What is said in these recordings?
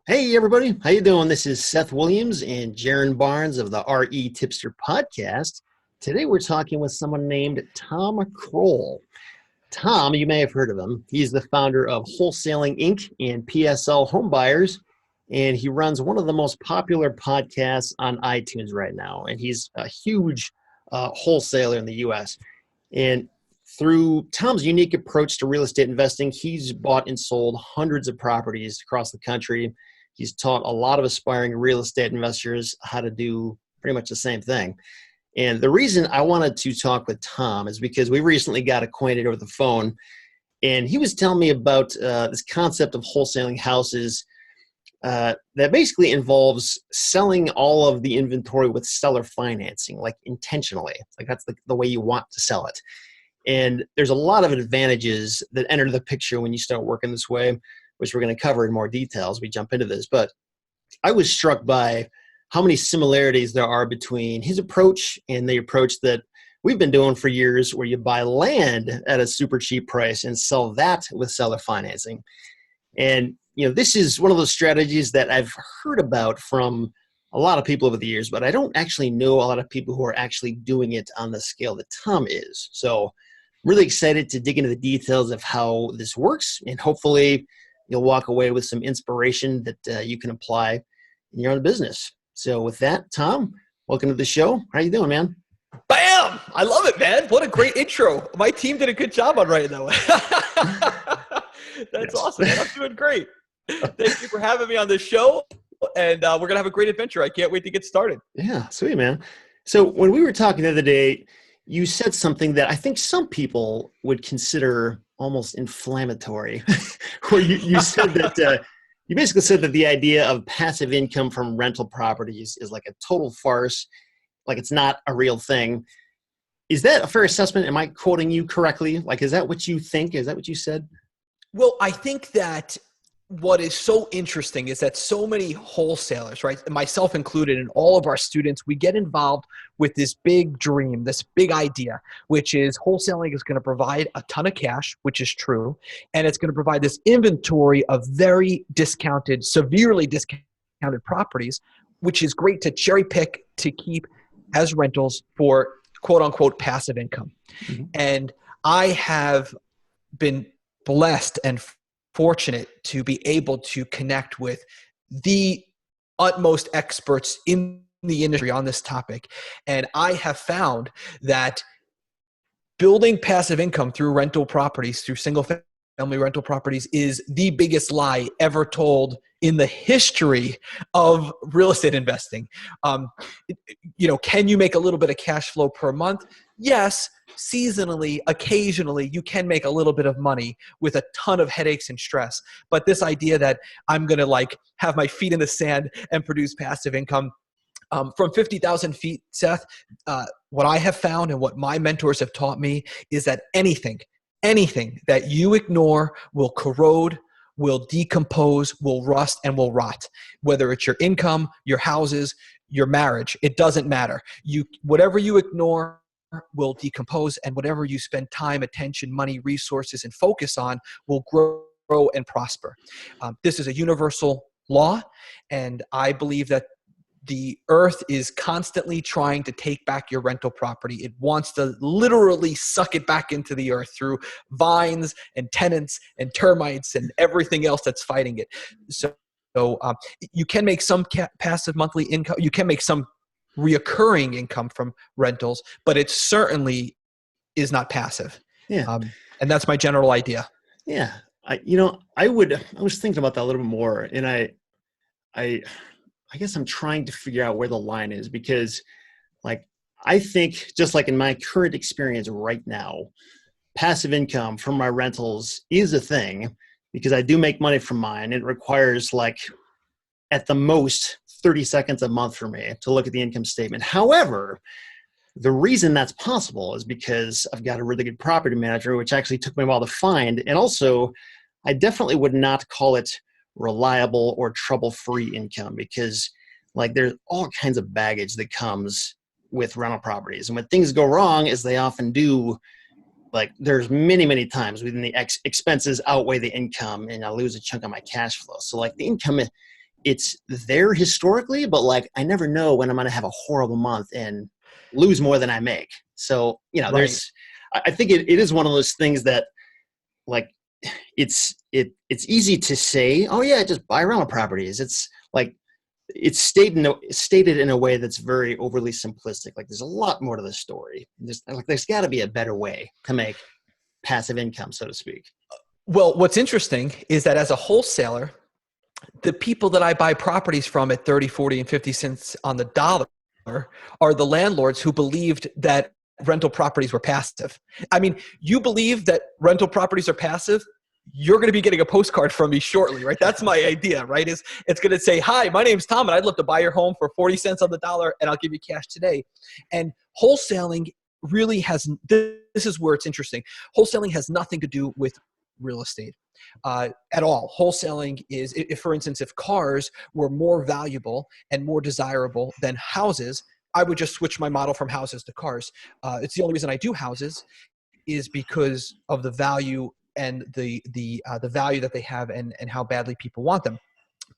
Hey everybody, how you doing? This is Seth Williams and Jaron Barnes of the REtipster podcast. Today we're talking with someone named Tom Krol. Tom, you may have heard of him. He's the founder of Wholesaling Inc. and PSL Homebuyers, and he runs one of the most popular podcasts on iTunes right now. And he's a huge wholesaler in the U.S. And through Tom's unique approach to real estate investing, he's bought and sold hundreds of properties across the country. He's taught a lot of aspiring real estate investors how to do pretty much the same thing. And the reason I wanted to talk with Tom is because we recently got acquainted over the phone, and he was telling me about this concept of wholesaling houses that basically involves selling all of the inventory with seller financing, like intentionally. Like that's the way you want to sell it. And there's a lot of advantages that enter the picture when you start working this way, which we're going to cover in more detail as we jump into this. But I was struck by how many similarities there are between his approach and the approach that we've been doing for years, where you buy land at a super cheap price and sell that with seller financing. And this is one of those strategies that I've heard about from a lot of people over the years, but I don't actually know a lot of people who are actually doing it on the scale that Tom is. So I'm really excited to dig into the details of how this works, and hopefully you'll walk away with some inspiration that you can apply in your own business. So with that, Tom, welcome to the show. How you doing, man? Bam! I love it, man. What a great intro. My team did a good job on writing that one. That's awesome, man. I'm doing great. Thank you for having me on this show, and we're going to have a great adventure. I can't wait to get started. Yeah, sweet, man. So when we were talking the other day, you said something that I think some people would consider almost inflammatory, where you said that you basically said that the idea of passive income from rental properties is like a total farce, like it's not a real thing. Is that a fair assessment? Am I quoting you correctly? Like, is that what you think? Is that what you said? Well, I think that what is so interesting is that so many wholesalers, right, myself included, and all of our students, we get involved with this big dream, this big idea, which is wholesaling is going to provide a ton of cash, which is true, and it's going to provide this inventory of very discounted, severely discounted properties, which is great to cherry pick to keep as rentals for quote unquote passive income. Mm-hmm. And I have been blessed and fortunate to be able to connect with the utmost experts in the industry on this topic. And I have found that building passive income through rental properties, through single family rental properties, is the biggest lie ever told in the history of real estate investing. Can you make a little bit of cash flow per month? Yes. Seasonally, occasionally, you can make a little bit of money with a ton of headaches and stress. But this idea that I'm going to have my feet in the sand and produce passive income from 50,000 feet, Seth, what I have found and what my mentors have taught me is that anything that you ignore will corrode, will decompose, will rust, and will rot. Whether it's your income, your houses, your marriage, it doesn't matter. Whatever you ignore will decompose, and whatever you spend time, attention, money, resources, and focus on will grow and prosper. This is a universal law, and I believe that the earth is constantly trying to take back your rental property. It wants to literally suck it back into the earth through vines and tenants and termites and everything else that's fighting it. So you can make some passive monthly income. You can make some reoccurring income from rentals, but it certainly is not passive. Yeah. And that's my general idea. Yeah. I was thinking about that a little bit more, and I guess I'm trying to figure out where the line is, because I think, just like in my current experience right now, passive income from my rentals is a thing, because I do make money from mine. It requires at the most 30 seconds a month for me to look at the income statement. However, the reason that's possible is because I've got a really good property manager, which actually took me a while to find. And also, I definitely would not call it reliable or trouble-free income, because there's all kinds of baggage that comes with rental properties. And when things go wrong, as they often do, there's many, many times when the expenses outweigh the income, and I lose a chunk of my cash flow. So the income it's there historically, but like I never know when I'm going to have a horrible month and lose more than I make. So, you know, Right. I think it is one of those things that like it's easy to say, oh yeah, just buy rental properties. It's like it's stated in a way that's very overly simplistic. Like there's a lot more to the story. There's got to be a better way to make passive income, so to speak. Well, what's interesting is that as a wholesaler, the people that I buy properties from at 30, 40, and 50 cents on the dollar are the landlords who believed that rental properties were passive. I mean, you believe that rental properties are passive, you're going to be getting a postcard from me shortly, right? That's my idea, right? It's going to say, hi, my name's Tom, and I'd love to buy your home for 40 cents on the dollar, and I'll give you cash today. And wholesaling really this is where it's interesting. Wholesaling has nothing to do with real estate at all. Wholesaling is, if, for instance, if cars were more valuable and more desirable than houses, I would just switch my model from houses to cars. It's the only reason I do houses is because of the value and the value that they have and how badly people want them.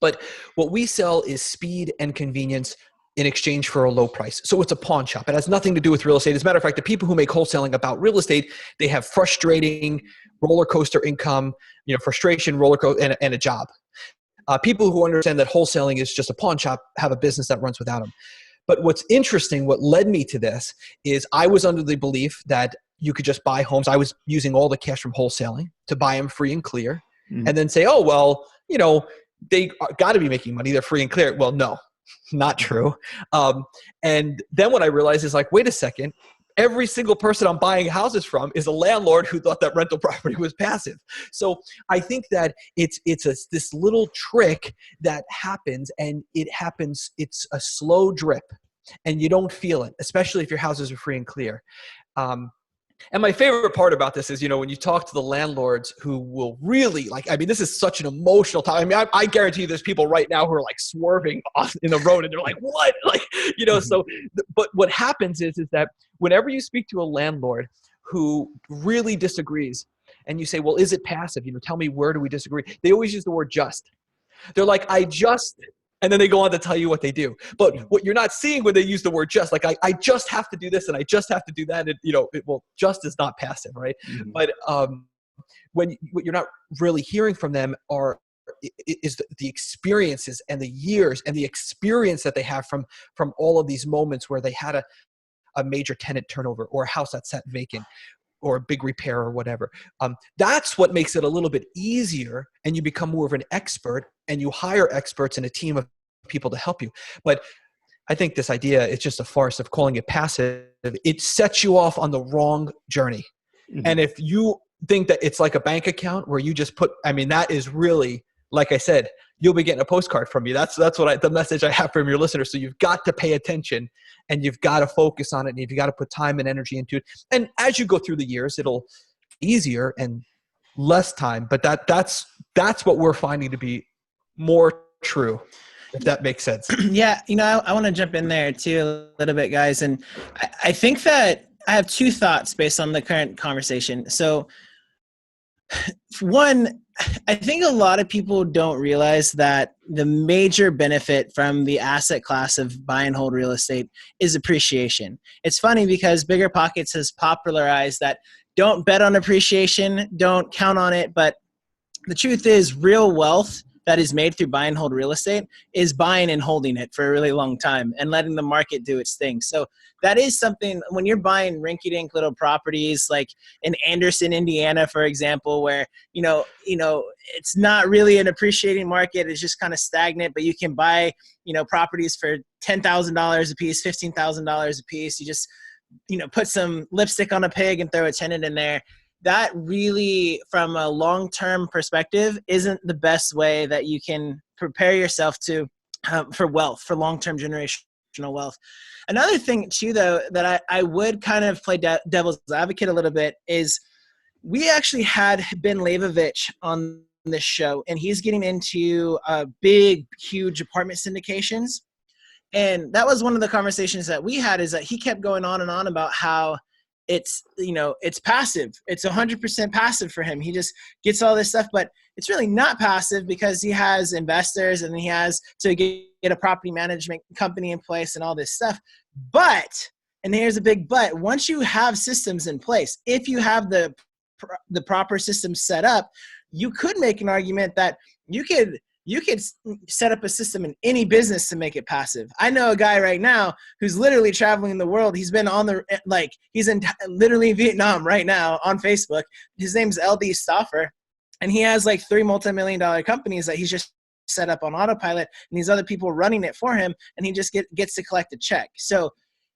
But what we sell is speed and convenience in exchange for a low price. So it's a pawn shop. It has nothing to do with real estate. As a matter of fact, the people who make wholesaling about real estate, they have frustrating roller coaster income, frustration, roller coaster, and a job. People who understand that wholesaling is just a pawn shop have a business that runs without them. But what's interesting, what led me to this is I was under the belief that you could just buy homes. I was using all the cash from wholesaling to buy them free and clear and then say, oh, well, they got to be making money. They're free and clear. Well, no, not true. And then what I realized is like, wait a second. Every single person I'm buying houses from is a landlord who thought that rental property was passive. So I think that it's this little trick that happens, and it's a slow drip and you don't feel it, especially if your houses are free and clear. And my favorite part about this is, when you talk to the landlords who will really this is such an emotional time. I mean, I guarantee you there's people right now who are like swerving in the road and they're like, what? So, but what happens is that whenever you speak to a landlord who really disagrees and you say, well, is it passive? Tell me, where do we disagree? They always use the word just. They're like, and then they go on to tell you what they do. But what you're not seeing when they use the word just, like I just have to do this and I just have to do that. And, just is not passive, right? Mm-hmm. But what you're not really hearing from them is the experiences and the years and the experience that they have from all of these moments where they had a major tenant turnover or a house that sat vacant or a big repair or whatever. That's what makes it a little bit easier, and you become more of an expert and you hire experts and a team of people to help you. But I think this idea is just a farce of calling it passive. It sets you off on the wrong journey. Mm-hmm. And if you think that it's like a bank account where you just that is really, like I said, you'll be getting a postcard from me. That's the message I have from your listeners. So you've got to pay attention and you've got to focus on it and you've got to put time and energy into it. And as you go through the years, it'll be easier and less time. But that's what we're finding to be more true, if that makes sense. Yeah. I want to jump in there too a little bit, guys. And I think that I have two thoughts based on the current conversation. So one, I think a lot of people don't realize that the major benefit from the asset class of buy and hold real estate is appreciation. It's funny because Bigger Pockets has popularized that don't bet on appreciation, don't count on it. But the truth is, real wealth that is made through buy and hold real estate is buying and holding it for a really long time and letting the market do its thing. So that is something when you're buying rinky-dink little properties like in Anderson, Indiana, for example, where, it's not really an appreciating market. It's just kind of stagnant, but you can buy, properties for $10,000 a piece, $15,000 a piece. You just, put some lipstick on a pig and throw a tenant in there. That really, from a long-term perspective, isn't the best way that you can prepare yourself to for wealth, for long-term generational wealth. Another thing, too, though, that I would kind of play devil's advocate a little bit is we actually had Ben Leibovich on this show, and he's getting into big, huge apartment syndications. And that was one of the conversations that we had, is that he kept going on and on about how it's, it's passive. It's 100% passive for him. He just gets all this stuff, but it's really not passive because he has investors and he has to get a property management company in place and all this stuff. But, and here's a big but, once you have systems in place, if you have the proper systems set up, you could make an argument that you could set up a system in any business to make it passive. I know a guy right now who's literally traveling the world. He's been he's in literally Vietnam right now on Facebook. His name's LD Stoffer, and he has 3 multi-million-dollar companies that he's just set up on autopilot, and these other people running it for him, and he just gets to collect a check. So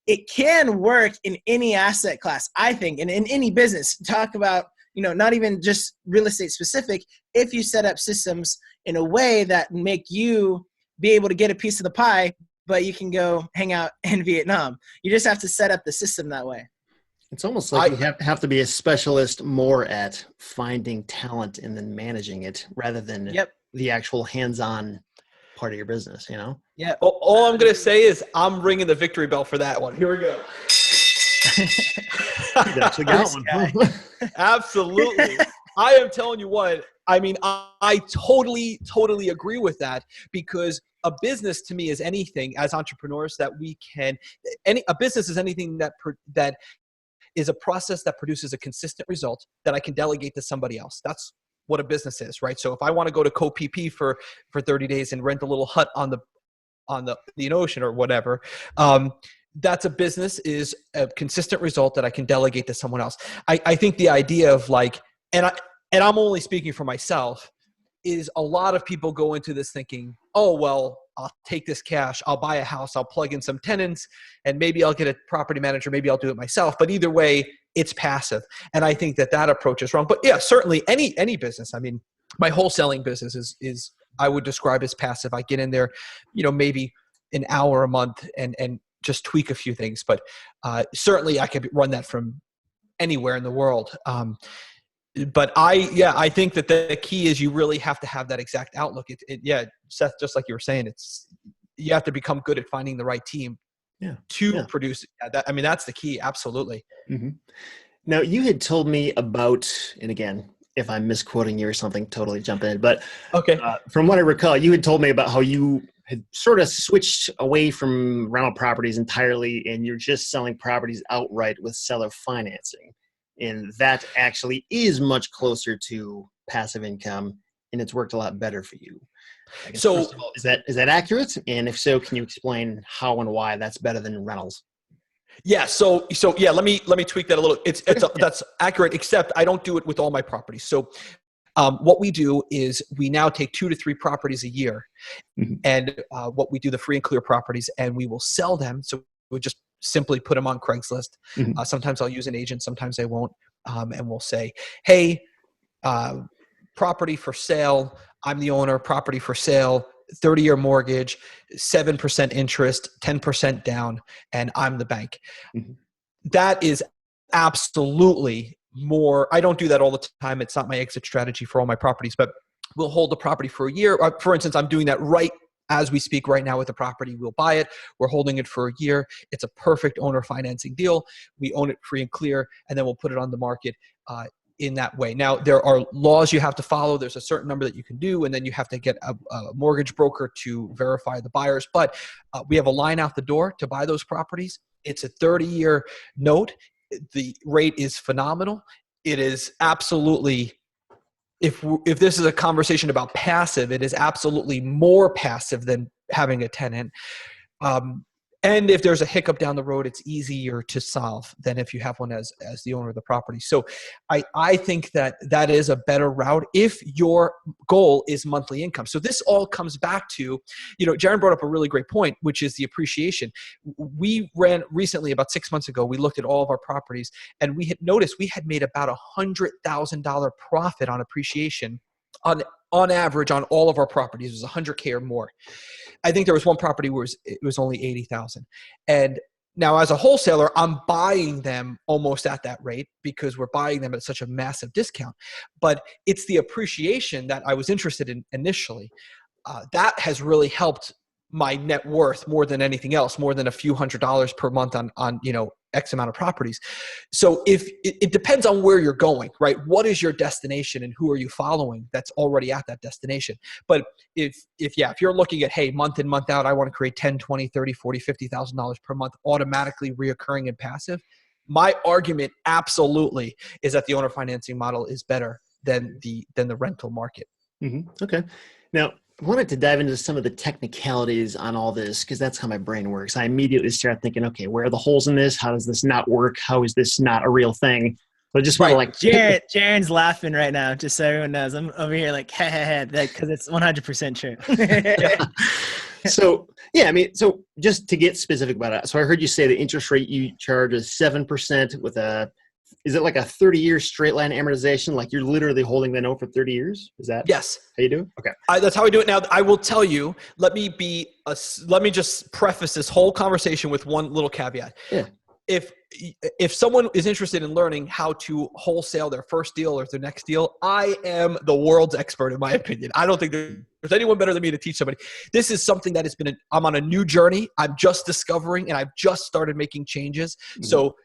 it can work in any asset class, I think, and in any business. Talk about, not even just real estate specific, if you set up systems in a way that make you be able to get a piece of the pie, but you can go hang out in Vietnam. You just have to set up the system that way. It's almost like you have to be a specialist more at finding talent and then managing it rather than the actual hands-on part of your business, Yeah. All I'm going to say is I'm ringing the victory bell for that one. Here we go. You actually got one. Absolutely. I am telling you what, I mean, I totally agree with that, because a business to me is anything, as entrepreneurs, that we can, a business is anything that is a process that produces a consistent result that I can delegate to somebody else. That's what a business is, right? So if I want to go to CoPP for 30 days and rent a little hut on the ocean or whatever, that's a business, is a consistent result that I can delegate to someone else. I think the idea of and I'm only speaking for myself, is a lot of people go into this thinking, oh, well, I'll take this cash, I'll buy a house, I'll plug in some tenants, and maybe I'll get a property manager, maybe I'll do it myself. But either way, it's passive. And I think that approach is wrong. But yeah, certainly any business. I mean, my wholesaling business is I would describe as passive. I get in there, maybe an hour a month and just tweak a few things. But certainly I could run that from anywhere in the world. But I think that the key is you really have to have that exact outlook. Seth, just like you were saying, you have to become good at finding the right team to produce. That's the key. Absolutely. Mm-hmm. Now, you had told me about, and again, if I'm misquoting you or something, totally jump in. But okay, from what I recall, you had told me about how you had sort of switched away from rental properties entirely, and you're just selling properties outright with seller financing. And that actually is much closer to passive income, and it's worked a lot better for you. So, first of all, is that accurate? And if so, can you explain how and why that's better than rentals? Yeah. So yeah, let me tweak that a little. That's accurate, except I don't do it with all my properties. So what we do is we now take 2 to 3 properties a year, and what we do, the free and clear properties, and we will sell them. So we just simply put them on Craigslist. Sometimes I'll use an agent, sometimes I won't. And we'll say, hey, property for sale. I'm the owner, property for sale, 30-year mortgage, 7% interest, 10% down, and I'm the bank. That is absolutely more. I don't do that all the time. It's not my exit strategy for all my properties, but we'll hold the property for a year. For instance, I'm doing that right as we speak right now with the property. We'll buy it. We're holding it for a year. It's a perfect owner financing deal. We own it free and clear, and then we'll put it on the market in that way. Now, there are laws you have to follow. There's a certain number that you can do, and then you have to get a mortgage broker to verify the buyers. But we have a line out the door to buy those properties. It's a 30-year note. The rate is phenomenal. It is absolutely, if this is a conversation about passive, it is absolutely more passive than having a tenant. And if there's a hiccup down the road, it's easier to solve than if you have one as the owner of the property. So I think that is a better route if your goal is monthly income. So this all comes back to, Jaron brought up a really great point, which is the appreciation. We ran recently, about 6 months ago, we looked at all of our properties, and we had noticed we had made about $100,000 profit on appreciation on average on all of our properties. It was $100K or more. I think there was one property where it was only $80,000. And now as a wholesaler, I'm buying them almost at that rate because we're buying them at such a massive discount. But it's the appreciation that I was interested in initially. That has really helped my net worth more than anything else, more than a few $100s per month on X amount of properties. So if it depends on where you're going, right? What is your destination and who are you following that's already at that destination? But if you're looking at, hey, month in, month out, I want to create 10, 20, 30, 40, $50,000 per month, automatically reoccurring and passive. My argument absolutely is that the owner financing model is better than the rental market. Okay. Now, I wanted to dive into some of the technicalities on all this because that's how my brain works. I immediately start thinking, okay, where are the holes in this? How does this not work? How is this not a real thing? But I just want to like Jaren's laughing right now, just so everyone knows. I'm over here like, because it's 100% true. So, yeah, I mean, so just to get specific about it. So I heard you say the interest rate you charge is 7% with is it like a 30-year straight line amortization? Like you're literally holding the note for 30 years? Is that yes how you do it? Okay. That's how I do it. Now, I will tell you, let me just preface this whole conversation with one little caveat. Yeah. If someone is interested in learning how to wholesale their first deal or their next deal, I am the world's expert in my opinion. I don't think there's anyone better than me to teach somebody. This is something that I'm on a new journey. I'm just discovering and I've just started making changes. So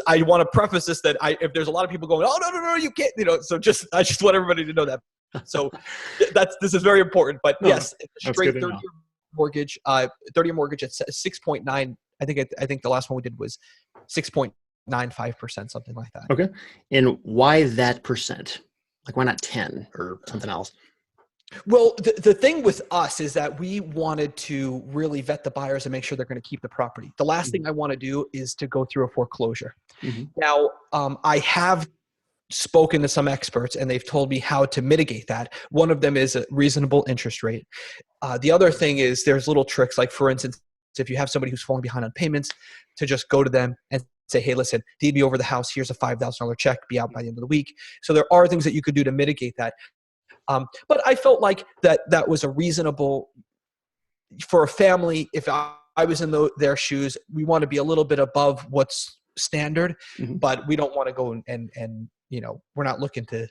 I want to preface this that if there's a lot of people going, oh, no, you can't, I just want everybody to know that. So this is very important, but yes, straight 30-year mortgage, 30-year mortgage at 6.9. I think the last one we did was 6.95%, something like that. Okay. And why that percent? Like why not 10 or something else? Well, the thing with us is that we wanted to really vet the buyers and make sure they're going to keep the property. The last thing I want to do is to go through a foreclosure. Now, I have spoken to some experts and they've told me how to mitigate that. One of them is a reasonable interest rate. The other thing is there's little tricks, like for instance, if you have somebody who's falling behind on payments, to just go to them and say, hey, listen, deed me over the house. Here's a $5,000 check. Be out by the end of the week. So there are things that you could do to mitigate that. But I felt like that was a reasonable for a family. If I was in their shoes, we want to be a little bit above what's standard, but we don't want to go and we're not looking to,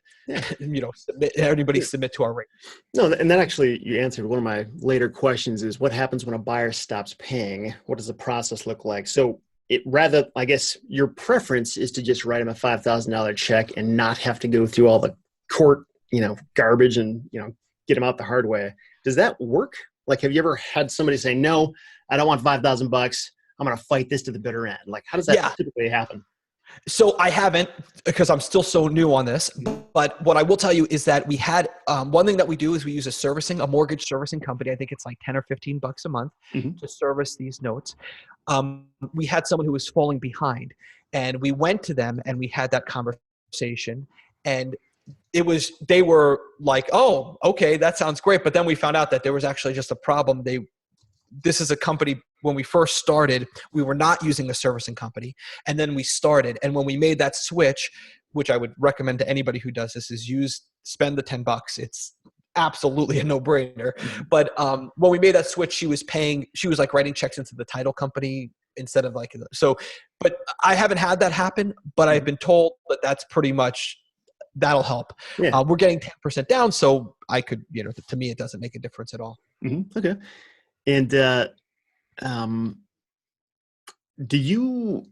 submit to our rate. No, and that actually, you answered one of my later questions is what happens when a buyer stops paying? What does the process look like? So I guess your preference is to just write them a $5,000 check and not have to go through all the court, garbage and, get them out the hard way. Does that work? Like, have you ever had somebody say, no, I don't want $5,000. I'm going to fight this to the bitter end. Like, how does that typically happen? So I haven't, because I'm still so new on this, but what I will tell you is that we had, one thing that we do is we use a mortgage servicing company. I think it's like 10 or 15 bucks a month to service these notes. We had someone who was falling behind and we went to them and we had that conversation and they were like, oh, okay, that sounds great. But then we found out that there was actually just a problem. This is a company, when we first started, we were not using a servicing company. And then we started. And when we made that switch, which I would recommend to anybody who does this, is spend the $10. It's absolutely a no-brainer. But when we made that switch, she was like writing checks into the title company instead of but I haven't had that happen, but I've been told that that's pretty much, that'll help. Yeah. We're getting 10% down. So I could, to me, it doesn't make a difference at all. Okay. And do you,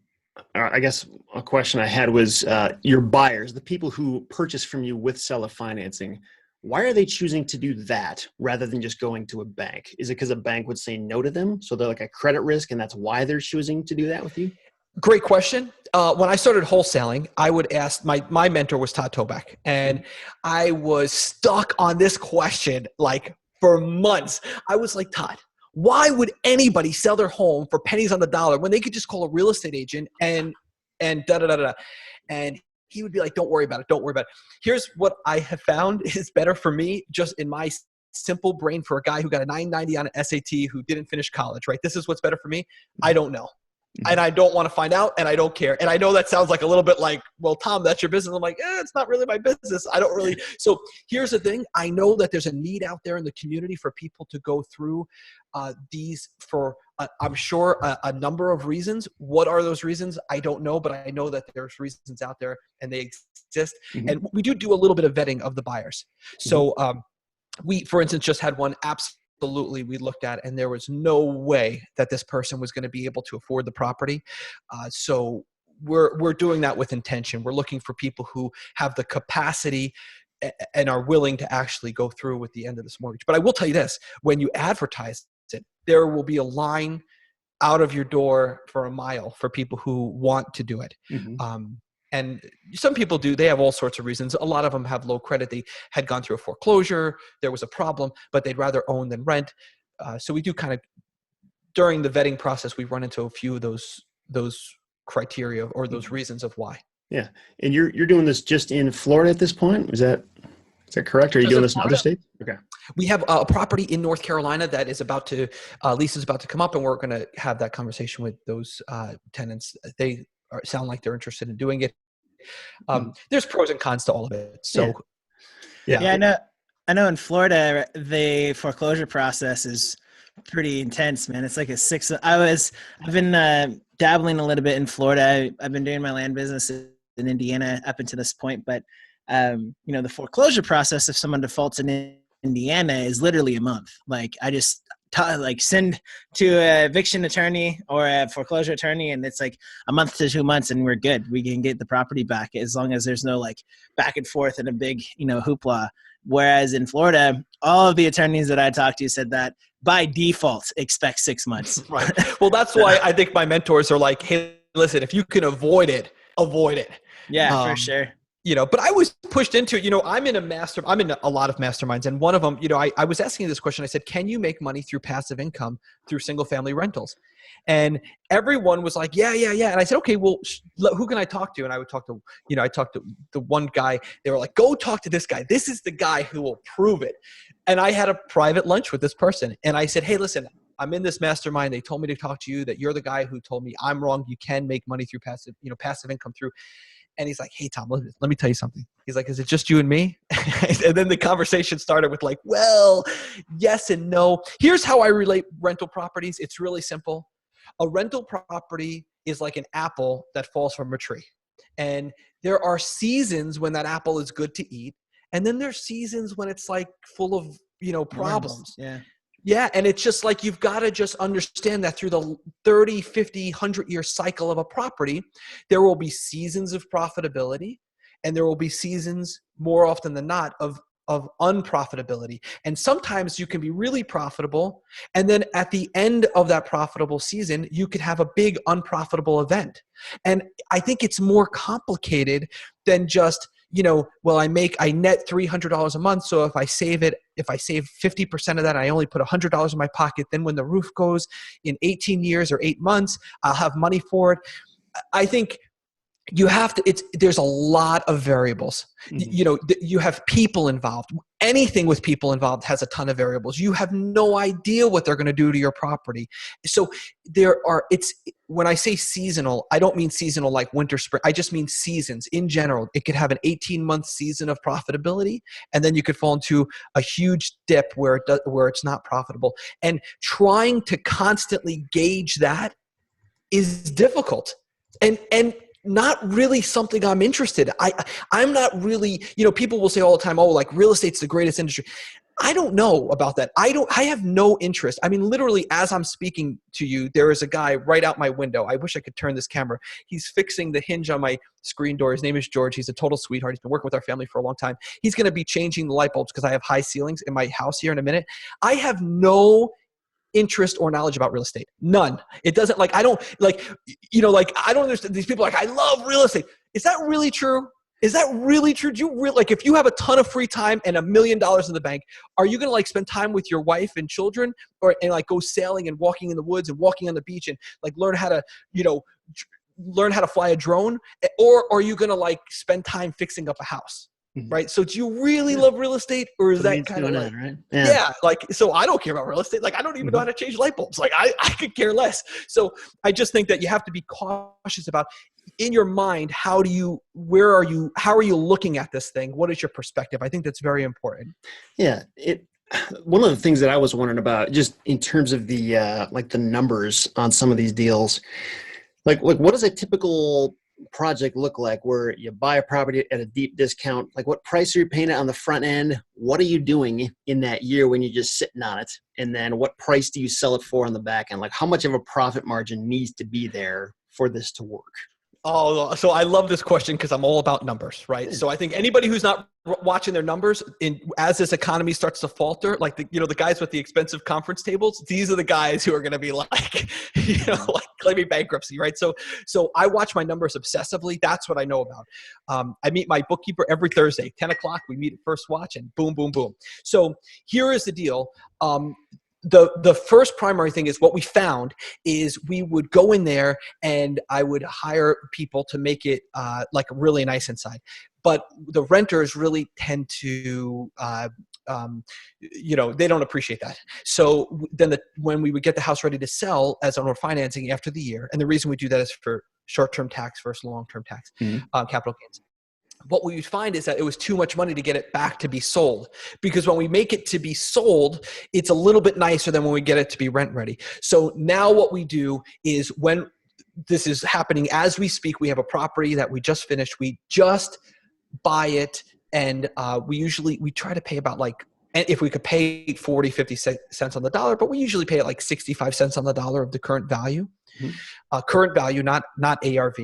I guess a question I had was your buyers, the people who purchase from you with seller financing, why are they choosing to do that rather than just going to a bank? Is it because a bank would say no to them? So they're like a credit risk and that's why they're choosing to do that with you? Great question. When I started wholesaling, I would ask, my mentor was Todd Toback, and I was stuck on this question like for months. I was like, Todd, why would anybody sell their home for pennies on the dollar when they could just call a real estate agent and da-da-da-da-da? And he would be like, don't worry about it. Don't worry about it. Here's what I have found is better for me, just in my simple brain, for a guy who got a 990 on an SAT who didn't finish college, right? This is what's better for me. I don't know. And I don't want to find out, and I don't care. And I know that sounds like a little bit like, well, Tom, that's your business. I'm like, it's not really my business. I don't really. So here's the thing. I know that there's a need out there in the community for people to go through these for, I'm sure, a number of reasons. What are those reasons? I don't know, but I know that there's reasons out there and they exist. And we do a little bit of vetting of the buyers. So we, for instance, just had one absolutely we looked at, and there was no way that this person was going to be able to afford the property. So we're doing that with intention. We're looking for people who have the capacity and are willing to actually go through with the end of this mortgage. But I will tell you this, when you advertise it, there will be a line out of your door for a mile for people who want to do it. And some people do, they have all sorts of reasons. A lot of them have low credit. They had gone through a foreclosure. There was a problem, but they'd rather own than rent. So we do kind of, during the vetting process, we run into a few of those criteria or those reasons of why. Yeah. And you're doing this just in Florida at this point? Is that correct? Or are you doing this in other states? Okay. We have a property in North Carolina that is about to, lease is about to come up, and we're going to have that conversation with those tenants. They sound like they're interested in doing it. There's pros and cons to all of it. So, yeah, I know in Florida, the foreclosure process is pretty intense, man. It's like I've been dabbling a little bit in Florida. I've been doing my land business in Indiana up until this point, but the foreclosure process, if someone defaults in Indiana, is literally a month. Like I just send to an eviction attorney or a foreclosure attorney, and it's like a month to 2 months, and we're good. We can get the property back as long as there's no like back and forth and a big hoopla. Whereas in Florida, all of the attorneys that I talked to said that by default expect 6 months. Right. Well, that's why I think my mentors are like, hey, listen, if you can avoid it, avoid it. Yeah, for sure. But I was pushed into it. I'm in a lot of masterminds. And one of them, I was asking this question. I said, can you make money through passive income through single family rentals? And everyone was like, yeah. And I said, okay, well, who can I talk to? And I would talk to, I talked to the one guy. They were like, go talk to this guy. This is the guy who will prove it. And I had a private lunch with this person. And I said, hey, listen, I'm in this mastermind. They told me to talk to you, that you're the guy who told me I'm wrong. You can make money through passive income through. And he's like, hey, Tom, let me tell you something. He's like, is it just you and me? And then the conversation started with like, well, yes and no. Here's how I relate rental properties. It's really simple. A rental property is like an apple that falls from a tree. And there are seasons when that apple is good to eat. And then there's seasons when it's like full of, problems. Yeah. Yeah. And it's just like, you've got to just understand that through the 30, 50, 100-year cycle of a property, there will be seasons of profitability, and there will be seasons, more often than not, of unprofitability. And sometimes you can be really profitable, and then at the end of that profitable season, you could have a big unprofitable event. And I think it's more complicated than just, well, I net $300 a month. So if I save 50% of that, I only put $100 in my pocket. Then when the roof goes in 18 years or 8 months, I'll have money for it. I think you have to, there's a lot of variables. You have people involved. Anything with people involved has a ton of variables. You have no idea what they're going to do to your property. So when I say seasonal, I don't mean seasonal like winter, spring. I just mean seasons in general. It could have an 18-month season of profitability, and then you could fall into a huge dip where it's not profitable. And trying to constantly gauge that is difficult. And not really something I'm interested in. I'm not really, people will say all the time, oh, like real estate's the greatest industry. I don't know about that. I have no interest. I mean, literally as I'm speaking to you, there is a guy right out my window. I wish I could turn this camera. He's fixing the hinge on my screen door. His name is George. He's a total sweetheart. He's been working with our family for a long time. He's going to be changing the light bulbs because I have high ceilings in my house here in a minute. I have no interest or knowledge about real estate. None. It doesn't I don't I don't understand. These people are like, I love real estate. Is that really true? Is that really true? Do you really, if you have a ton of free time and $1 million in the bank, are you going to spend time with your wife and children and go sailing and walking in the woods and walking on the beach and learn how to fly a drone? Or are you going to spend time fixing up a house? Right. So do you really love real estate, or is that kind of right? Yeah. So I don't care about real estate. I don't even know how to change light bulbs. I could care less. So I just think that you have to be cautious about, in your mind, how are you looking at this thing? What is your perspective? I think that's very important. Yeah. One of the things that I was wondering about, just in terms of the, the numbers on some of these deals, what is a typical project look like where you buy a property at a deep discount? What price are you paying it on the front end? What are you doing in that year when you're just sitting on it? And then what price do you sell it for on the back end? How much of a profit margin needs to be there for this to work? Oh, so I love this question because I'm all about numbers, right? So I think anybody who's not watching their numbers as this economy starts to falter, like the guys with the expensive conference tables, these are the guys who are going to be like, like claiming bankruptcy, right? So I watch my numbers obsessively. That's what I know about. I meet my bookkeeper every Thursday, 10 o'clock. We meet at First Watch and boom, boom, boom. So here is the deal. The first primary thing is what we found is we would go in there and I would hire people to make it like really nice inside. But the renters really tend to, they don't appreciate that. So then when we would get the house ready to sell as owner financing after the year, and the reason we do that is for short-term tax versus long-term tax, capital gains. What we would find is that it was too much money to get it back to be sold, because when we make it to be sold, it's a little bit nicer than when we get it to be rent ready. So now what we do is when this is happening as we speak, we have a property that we just finished. We just buy it, and we try to pay about like, and if we could pay 40, 50 cents on the dollar, but we usually pay it like 65 cents on the dollar of the current value, current value, not ARV.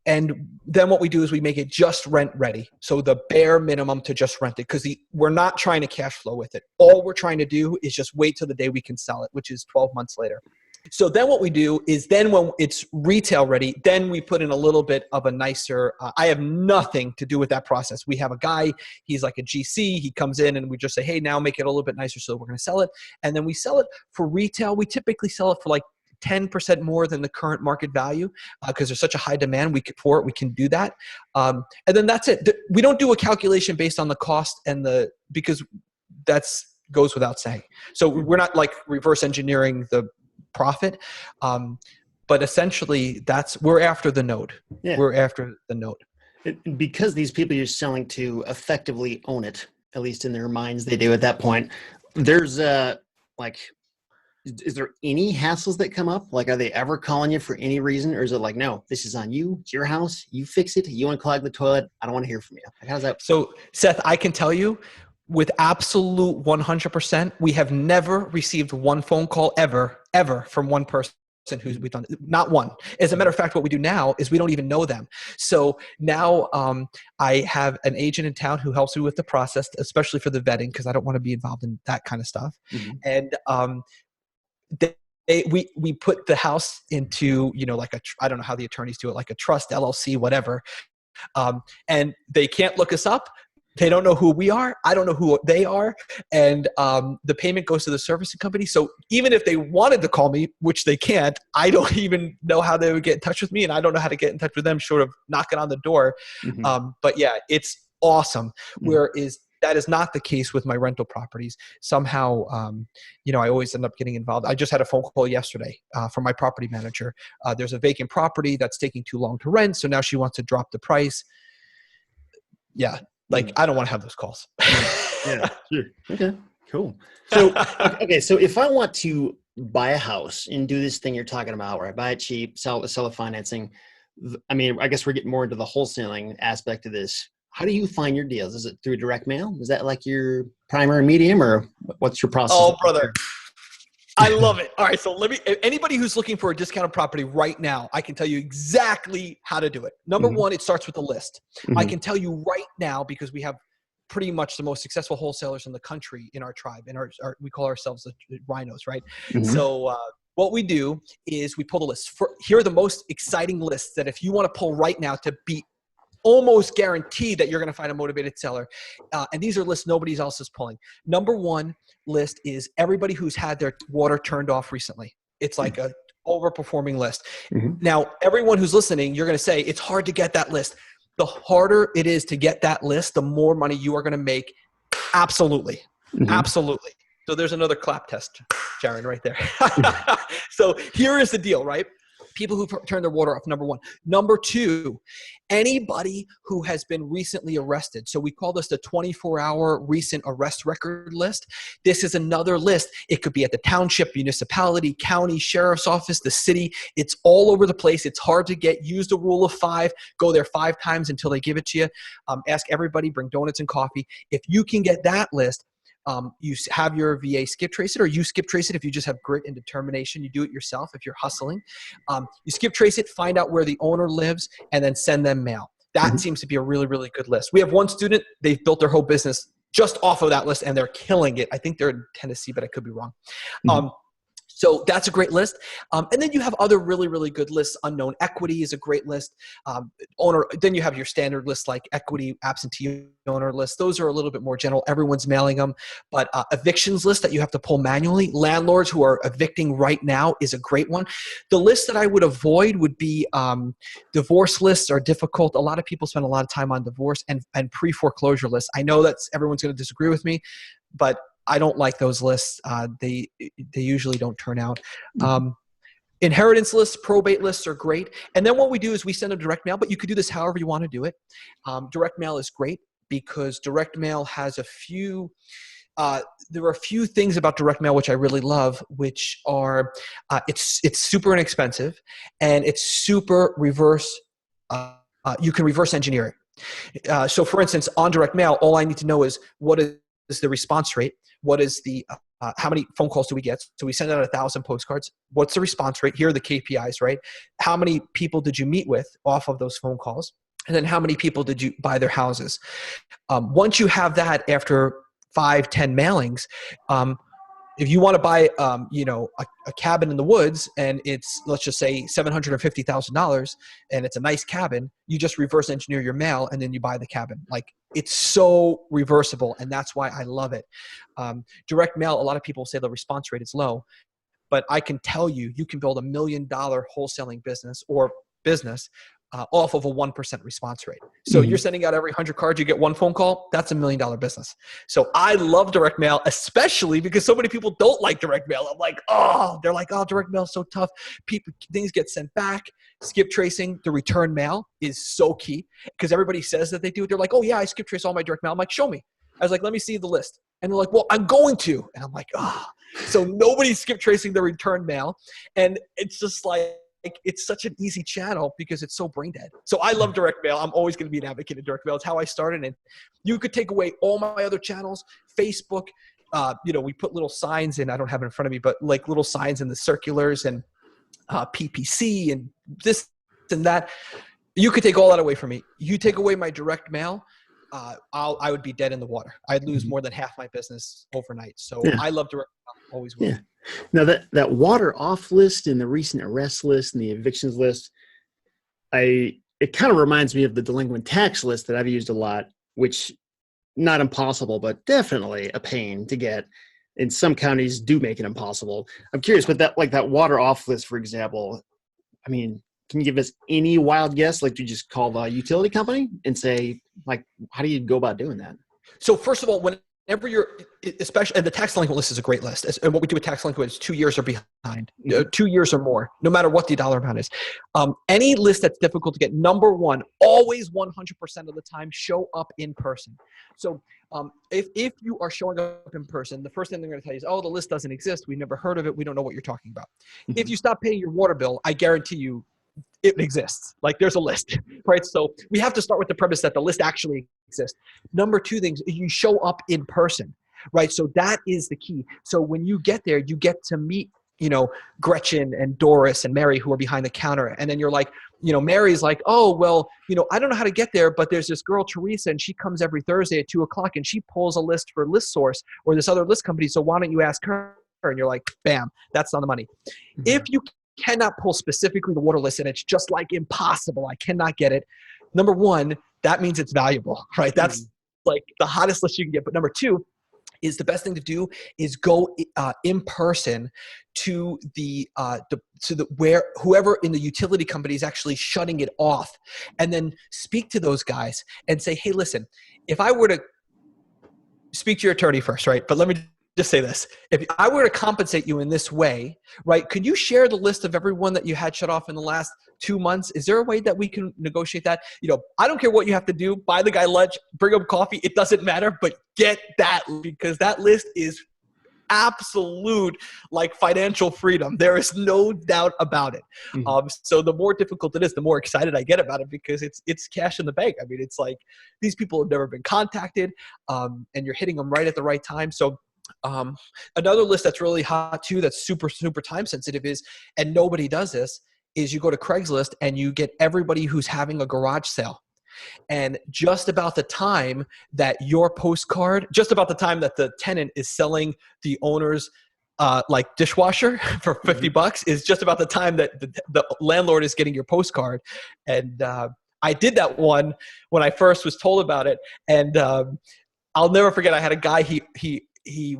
And then what we do is we make it just rent ready. So the bare minimum to just rent it, because we're not trying to cash flow with it. All we're trying to do is just wait till the day we can sell it, which is 12 months later. So then what we do is then when it's retail ready, then we put in a little bit of a nicer, I have nothing to do with that process. We have a guy, he's like a GC, he comes in and we just say, hey, now make it a little bit nicer, so we're going to sell it. And then we sell it for retail. We typically sell it for like 10% more than the current market value because there's such a high demand for it. We can do that. And then that's it. We don't do a calculation based on the cost because that's goes without saying. So we're not like reverse engineering the profit. But essentially we're after the node. Yeah. We're after the node. Because these people you're selling to effectively own it, at least in their minds, they do at that point. There's is there any hassles that come up? Like, are they ever calling you for any reason? Or is it like, no, this is on you. It's your house. You fix it. You unclog the toilet. I don't want to hear from you. Like, how's that? So Seth, I can tell you with absolute 100%, we have never received one phone call ever from one person who's we've done, not one. As a matter of fact, what we do now is we don't even know them. So now I have an agent in town who helps me with the process, especially for the vetting, because I don't want to be involved in that kind of stuff. And we put the house into, like I don't know how the attorneys do it, like a trust, LLC, whatever. And they can't look us up. They don't know who we are. I don't know who they are. And the payment goes to the servicing company. So even if they wanted to call me, which they can't, I don't even know how they would get in touch with me. And I don't know how to get in touch with them short of knocking on the door. But yeah, it's awesome. Whereas that is not the case with my rental properties. Somehow, I always end up getting involved. I just had a phone call yesterday from my property manager. There's a vacant property that's taking too long to rent. So now she wants to drop the price. Yeah. I don't want to have those calls. Yeah, sure. Okay, cool. So, so if I want to buy a house and do this thing you're talking about, where I buy it cheap, sell it financing, I mean, I guess we're getting more into the wholesaling aspect of this. How do you find your deals? Is it through direct mail? Is that like your primary medium, or what's your process? Oh, brother. I love it. All right. So anybody who's looking for a discounted property right now, I can tell you exactly how to do it. Number one, it starts with a list. I can tell you right now, because we have pretty much the most successful wholesalers in the country in our tribe, and we call ourselves the rhinos, right? So what we do is we pull the list. Here are the most exciting lists that if you want to pull right now to be almost guaranteed that you're going to find a motivated seller. And these are lists nobody else is pulling. Number one list is everybody who's had their water turned off recently. It's like a overperforming list. Now, everyone who's listening, you're going to say it's hard to get that list. The harder it is to get that list, the more money you are going to make. Absolutely. Absolutely. So there's another clap test, Jaron, right there. So here is the deal, right? People who turn their water off, number one. Number two, anybody who has been recently arrested. So we call this the 24-hour recent arrest record list. This is another list. It could be at the township, municipality, county, sheriff's office, the city. It's all over the place. It's hard to get. Use the rule of 5. Go there 5 times until they give it to you. Ask everybody, bring donuts and coffee. If you can get that list, You have your VA skip trace it, or you skip trace it if you just have grit and determination. You do it yourself if you're hustling. You skip trace it, find out where the owner lives, and then send them mail. That seems to be a really, really good list. We have one student, they've built their whole business just off of that list, and they're killing it. I think they're in Tennessee, but I could be wrong. So that's a great list. And then you have other really, really good lists. Unknown equity is a great list. Then you have your standard list like equity, absentee owner list. Those are a little bit more general. Everyone's mailing them. But evictions list that you have to pull manually. Landlords who are evicting right now is a great one. The list that I would avoid would be divorce lists are difficult. A lot of people spend a lot of time on divorce and pre-foreclosure lists. I know that everyone's going to disagree with me, but I don't like those lists. They usually don't turn out. Inheritance lists, probate lists are great. And then what we do is we send a direct mail, but you could do this however you want to do it. Direct mail is great because direct mail has a few, there are a few things about direct mail which I really love, which are, it's super inexpensive and it's super reverse, you can reverse engineer it. So for instance, on direct mail, all I need to know is what is the response rate? What is the, how many phone calls do we get? So we send out 1,000 postcards. What's the response rate? Here are the KPIs, right? How many people did you meet with off of those phone calls? And then how many people did you buy their houses? Once you have that after 5-10 mailings, if you want to buy, a cabin in the woods and it's, let's just say $750,000 and it's a nice cabin, you just reverse engineer your mail and then you buy the cabin. Like it's so reversible. And that's why I love it. Direct mail, a lot of people say the response rate is low, but I can tell you, you can build $1 million wholesaling business off of a 1% response rate. So you're sending out every 100 cards, you get one phone call, that's $1 million business. So I love direct mail, especially because so many people don't like direct mail. I'm like, they're like, direct mail is so tough. Things get sent back. Skip tracing the return mail is so key because everybody says that they do it. They're like, oh yeah, I skip trace all my direct mail. I'm like, show me. I was like, let me see the list. And they're like, well, I'm going to. And I'm like, so nobody's skip tracing the return mail. And it's just like, it's such an easy channel because it's so brain dead. So I love direct mail. I'm always going to be an advocate of direct mail. It's how I started. And you could take away all my other channels, Facebook. We put little signs in, I don't have it in front of me, but like little signs in the circulars and PPC and this and that. You could take all that away from me. You take away my direct mail, I would be dead in the water. I'd lose more than half my business overnight. So I love direct mail, always will. Yeah. Now that water off list and the recent arrest list and the evictions list, it kind of reminds me of the delinquent tax list that I've used a lot, which not impossible, but definitely a pain to get. And some counties do make it impossible. I'm curious, but that water off list, for example, I mean, can you give us any wild guess? Like, do you just call the utility company and say, like, how do you go about doing that? So first of all, whenever you're, especially, and the tax delinquent list is a great list. And what we do with tax delinquent is 2 years or behind, 2 years or more, no matter what the dollar amount is. Any list that's difficult to get, number one, always 100% of the time, show up in person. So if you are showing up in person, the first thing they're going to tell you is, the list doesn't exist. We've never heard of it. We don't know what you're talking about. If you stop paying your water bill, I guarantee you, it exists. Like there's a list, right? So we have to start with the premise that the list actually exists. Number two things, you show up in person, right? So that is the key. So when you get there, you get to meet, Gretchen and Doris and Mary who are behind the counter. And then you're like, Mary's like, I don't know how to get there, but there's this girl, Teresa, and she comes every Thursday at 2:00 and she pulls a list for ListSource or this other list company. So why don't you ask her? And you're like, bam, that's on the money. If you cannot pull specifically the water list and it's just like impossible, I cannot get it. Number one, that means it's valuable, right? That's like the hottest list you can get. But number two is the best thing to do is go in person to where whoever in the utility company is actually shutting it off, and then speak to those guys and say, hey, listen, if I were to speak to your attorney first, right? But let me just say this. If I were to compensate you in this way, right, could you share the list of everyone that you had shut off in the last 2 months? Is there a way that we can negotiate that? I don't care what you have to do. Buy the guy lunch, bring him coffee. It doesn't matter, but get that because that list is absolute like financial freedom. There is no doubt about it. So the more difficult it is, the more excited I get about it because it's cash in the bank. I mean, it's like these people have never been contacted, and you're hitting them right at the right time. So another list that's really hot too, that's super, super time sensitive is, and nobody does this, is you go to Craigslist and you get everybody who's having a garage sale. And just about the time that your postcard, just about the time that the tenant is selling the owner's like dishwasher for $50 is just about the time that the landlord is getting your postcard. And I did that one when I first was told about it. And I'll never forget, I had a guy, he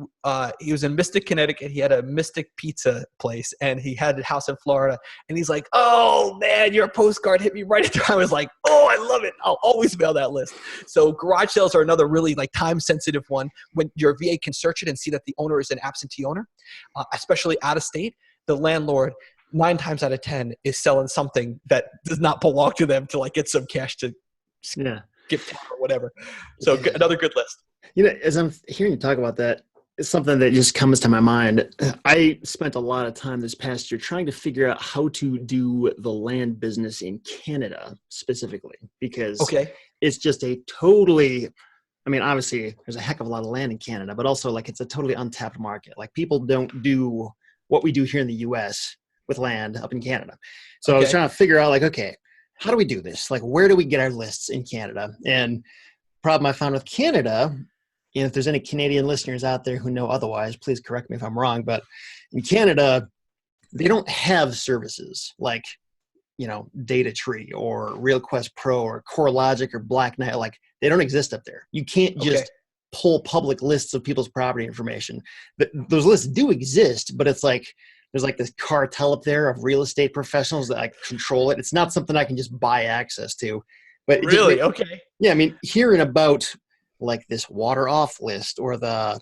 was in Mystic, Connecticut. He had a Mystic pizza place and he had a house in Florida. And he's like, oh man, your postcard hit me right at the time. I was like, oh, I love it. I'll always mail that list. So garage sales are another really like time sensitive one. When your VA can search it and see that the owner is an absentee owner, especially out of state, the landlord 9 times out of 10 is selling something that does not belong to them to like get some cash to gift town or whatever. So another good list. You know, as I'm hearing you talk about that, it's something that just comes to my mind. I spent a lot of time this past year trying to figure out how to do the land business in Canada specifically, because it's just a totally, I mean, obviously there's a heck of a lot of land in Canada, but also like it's a totally untapped market. Like people don't do what we do here in the US with land up in Canada. So I was trying to figure out like, okay, how do we do this? Like, where do we get our lists in Canada? And problem I found with Canada, and if there's any Canadian listeners out there who know otherwise, please correct me if I'm wrong, but in Canada, they don't have services like, you know, Data Tree or RealQuest Pro or CoreLogic or Black Knight. Like they don't exist up there. You can't just pull public lists of people's property information. Those lists do exist, but it's like, there's like this cartel up there of real estate professionals that like control it. It's not something I can just buy access to. But really? Yeah, I mean, hearing about like this water off list or the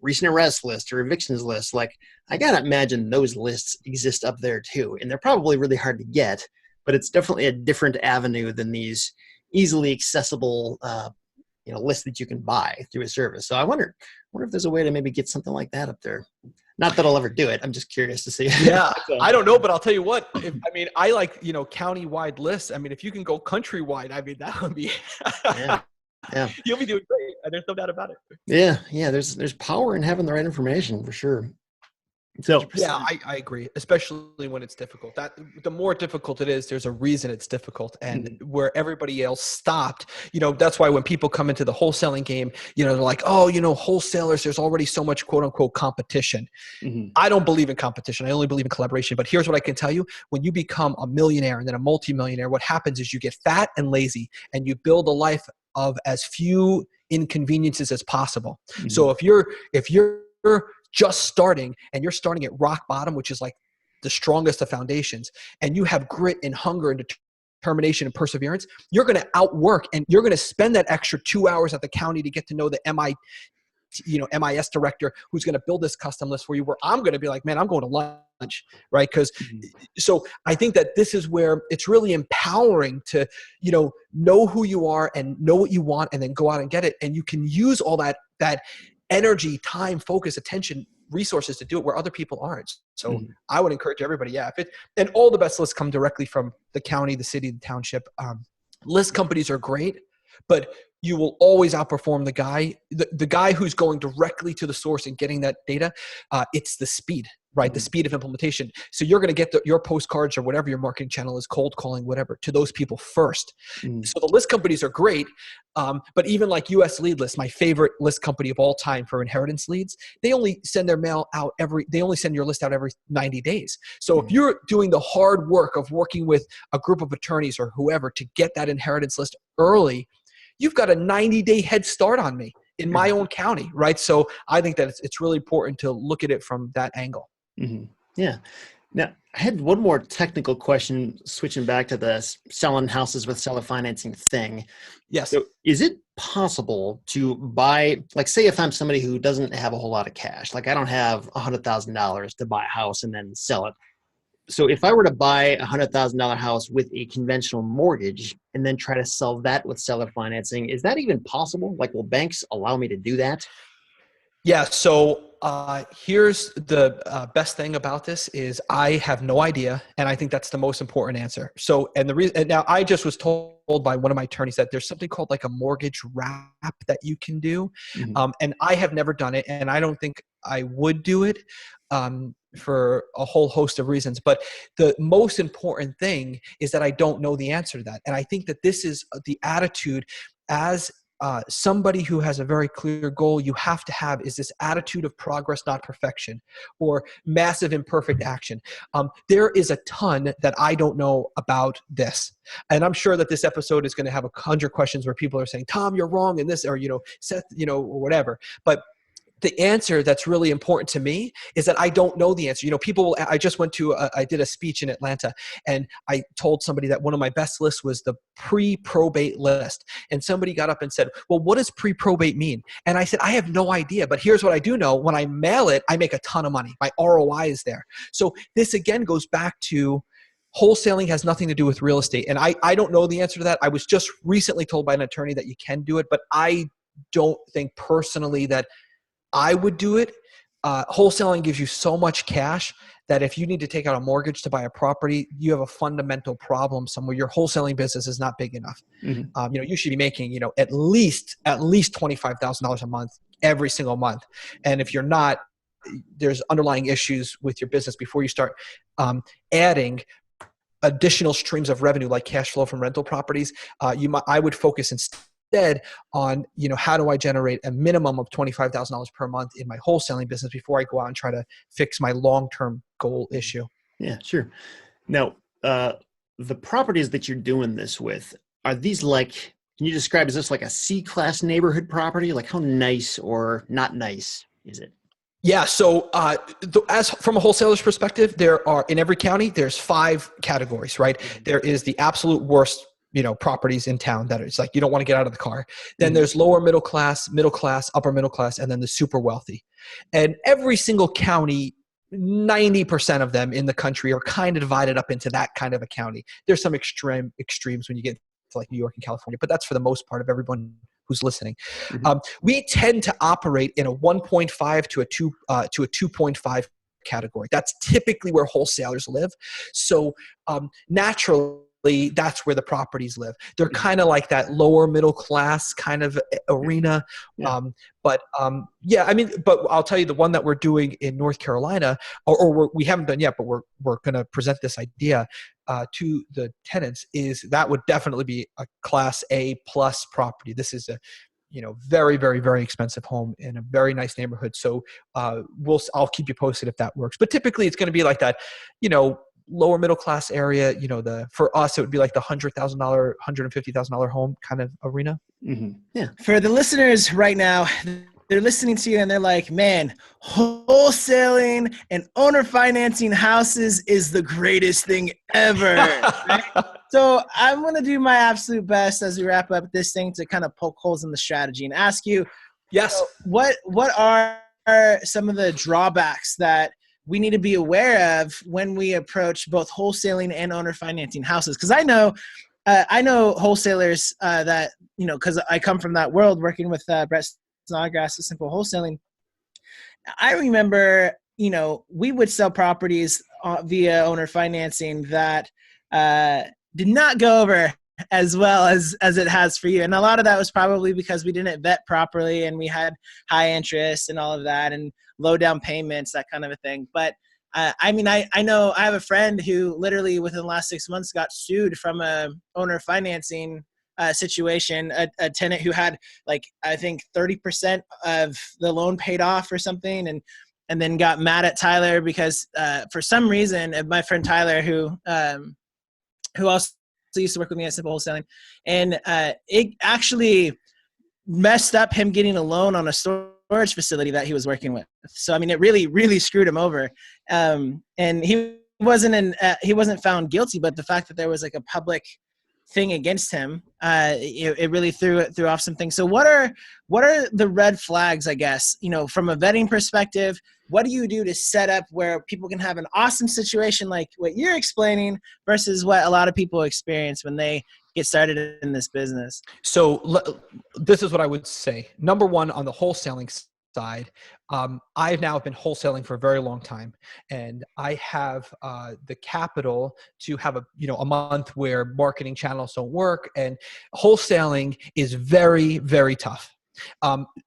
recent arrest list or evictions list, like I gotta imagine those lists exist up there too. And they're probably really hard to get, but it's definitely a different avenue than these easily accessible lists that you can buy through a service. So I wonder if there's a way to maybe get something like that up there. Not that I'll ever do it. I'm just curious to see. Yeah, I don't know, but I'll tell you what. I like, county-wide lists. I mean, if you can go countrywide, I mean, that would be yeah. You'll be doing great. There's no doubt about it. Yeah. There's power in having the right information for sure. So yeah, I agree, especially when it's difficult. That the more difficult it is, there's a reason it's difficult. And where everybody else stopped, that's why when people come into the wholesaling game, they're like, oh, wholesalers, there's already so much quote unquote competition. I don't believe in competition. I only believe in collaboration. But here's what I can tell you. When you become a millionaire and then a multimillionaire, what happens is you get fat and lazy and you build a life of as few inconveniences as possible. So if you're just starting and you're starting at rock bottom, which is like the strongest of foundations, and you have grit and hunger and determination and perseverance, you're going to outwork and you're going to spend that extra 2 hours at the county to get to know the MIS director who's going to build this custom list for you, where I'm going to be like, man, I'm going to lunch, right? Because so I think that this is where it's really empowering to, know who you are and know what you want and then go out and get it. And you can use all that energy, time, focus, attention, resources to do it where other people aren't. So I would encourage everybody. Yeah. And all the best lists come directly from the county, the city, the township. List companies are great, but you will always outperform the guy who's going directly to the source and getting that data. It's the speed, right? The speed of implementation. So you're going to get your postcards or whatever your marketing channel is, cold calling, whatever, to those people first. So the list companies are great. But even like US Lead List, my favorite list company of all time for inheritance leads, they only send their mail out they only send your list out every 90 days. So if you're doing the hard work of working with a group of attorneys or whoever to get that inheritance list early, you've got a 90-day head start on me in my own county, right? So I think that it's really important to look at it from that angle. Yeah. Now, I had one more technical question, switching back to the selling houses with seller financing thing. Yes. So is it possible to buy, like say if I'm somebody who doesn't have a whole lot of cash, like I don't have $100,000 to buy a house and then sell it. So if I were to buy $100,000 house with a conventional mortgage and then try to sell that with seller financing, is that even possible? Like, will banks allow me to do that? Yeah. So here's the best thing about this is I have no idea, and I think that's the most important answer. So, and the reason, and now I just was told by one of my attorneys that there's something called like a mortgage wrap that you can do, and I have never done it, and I don't think I would do it for a whole host of reasons. But the most important thing is that I don't know the answer to that, and I think that this is the attitude as somebody who has a very clear goal you have to have is this attitude of progress, not perfection, or massive imperfect action. There is a ton that I don't know about this. And I'm sure that this episode is going to have 100 questions where people are saying, Tom, you're wrong in this, or, Seth, or whatever. But the answer that's really important to me is that I don't know the answer. I just I did a speech in Atlanta, and I told somebody that one of my best lists was the pre-probate list. And somebody got up and said, well, what does pre-probate mean? And I said, I have no idea, but here's what I do know. When I mail it, I make a ton of money. My ROI is there. So this again goes back to wholesaling has nothing to do with real estate. And I don't know the answer to that. I was just recently told by an attorney that you can do it, but I don't think personally that I would do it. Wholesaling gives you so much cash that if you need to take out a mortgage to buy a property, you have a fundamental problem somewhere. Your wholesaling business is not big enough. You should be making, at least $25,000 a month every single month. And if you're not, there's underlying issues with your business before you start adding additional streams of revenue like cash flow from rental properties. I would focus instead on, how do I generate a minimum of $25,000 per month in my wholesaling business before I go out and try to fix my long-term goal issue. Yeah, sure. Now, the properties that you're doing this with, are these can you describe, is this like a C-class neighborhood property? Like how nice or not nice is it? Yeah. So as from a wholesaler's perspective, there are in every county, there's 5 categories, right? There is the absolute worst properties in town that it's like you don't want to get out of the car. Then there's lower middle class, upper middle class, and then the super wealthy. And every single county, 90% of them in the country are kind of divided up into that kind of a county. There's some extremes when you get to like New York and California, but that's for the most part of everyone who's listening. We tend to operate in a 1.5 to a 2.5 category. That's typically where wholesalers live. So naturally, that's where the properties live. They're kind of like that lower middle class kind of arena. But I'll tell you the one that we're doing in North Carolina, we haven't done yet, but we're going to present this idea to the tenants that would definitely be a class A plus property. This is a very, very, very expensive home in a very nice neighborhood. So I'll keep you posted if that works. But typically it's going to be like that, lower middle class area, for us, it would be like the $100,000, $150,000 home kind of arena. Yeah. For the listeners right now, they're listening to you and they're like, man, wholesaling and owner financing houses is the greatest thing ever. Right? So I'm going to do my absolute best as we wrap up this thing to kind of poke holes in the strategy and ask you, yes, what are some of the drawbacks that we need to be aware of when we approach both wholesaling and owner financing houses? Because I know wholesalers that, because I come from that world working with Brett Snodgrass at Simple Wholesaling. I remember, we would sell properties via owner financing that did not go over as well as it has for you. And a lot of that was probably because we didn't vet properly and we had high interest and all of that and low down payments, that kind of a thing. But I know I have a friend who literally within the last 6 months got sued from a owner financing situation, a tenant who had I think 30% of the loan paid off or something. And then got mad at Tyler because for some reason, my friend Tyler, who also used to work with me at Simple Wholesaling, and it actually messed up him getting a loan on a storage facility that he was working with. So, it really, really screwed him over. And he wasn't found guilty, but the fact that there was a public thing against him, it really threw off some things. So what are the red flags, I guess, from a vetting perspective? What do you do to set up where people can have an awesome situation like what you're explaining versus what a lot of people experience when they get started in this business? So this is what I would say. Number one, on the wholesaling side, I've now been wholesaling for a very long time, and I have the capital to have a month where marketing channels don't work, and wholesaling is very, very tough.